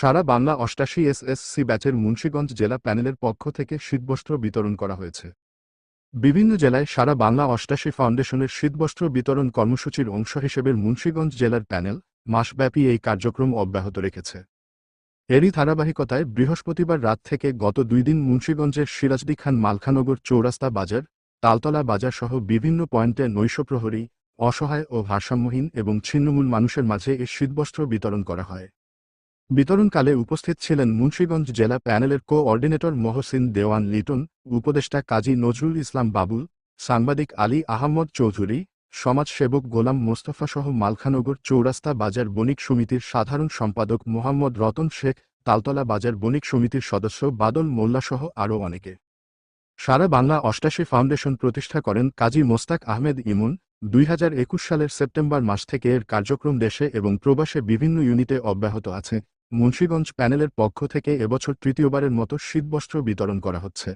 সারা Bangla ৮৮ SSC ব্যাচের মুন্সিগঞ্জ জেলা প্যানেলের পক্ষ থেকে শীতবস্ত্র বিতরণ করা হয়েছে। বিভিন্ন জেলায় সারা বাংলা ৮৮ ফাউন্ডেশনের শীতবস্ত্র বিতরণ কর্মসূচির অংশ হিসেবে মুন্সিগঞ্জ জেলার প্যানেল মাসব্যাপী এই কার্যক্রম অব্যাহত রেখেছে। এরই ধারাবাহিকতায় বৃহস্পতিবার রাত থেকে গত ২ দিন মুন্সিগঞ্জের সিরাজদি খান মালখানগর চৌরাস্তা বাজার, তালতলা বাজার সহ বিভিন্ন পয়েন্টে নৈশপ্রহরী, অসহায় ও ভারসাম্যহীন এবং ছিন্নমূল মানুষের মাঝে এ শীতবস্ত্র বিতরণ করা হয়। বিতরণকালে উপস্থিত ছিলেন মুন্সিগঞ্জ জেলা প্যানেলের কোঅর্ডিনেটর মহসিন দেওয়ান লিটন, উপদেষ্টা কাজী নজরুল ইসলাম বাবুল, সাংবাদিক আলী আহমদ চৌধুরী, সমাজসেবক গোলাম মোস্তফা সহ মালখানগর চৌরাস্তা বাজার বণিক সমিতির সাধারণ সম্পাদক মোহাম্মদ রতন শেখ, তালতলা বাজার বণিক সমিতির সদস্য বাদল মোল্লা সহ আরও অনেকে। সারা বাংলা ৮৮ ফাউন্ডেশন প্রতিষ্ঠা করেন কাজী মোস্তাক আহমেদ ইমন। ২০২১ সালের সেপ্টেম্বর মাস থেকে এর কার্যক্রম দেশে এবং প্রবাসে বিভিন্ন ইউনিটে অব্যাহত আছে। মুন্সিগঞ্জ প্যানেলের পক্ষ থেকে এবছর তৃতীয়বারের মতো শীতবস্ত্র বিতরণ করা হচ্ছে।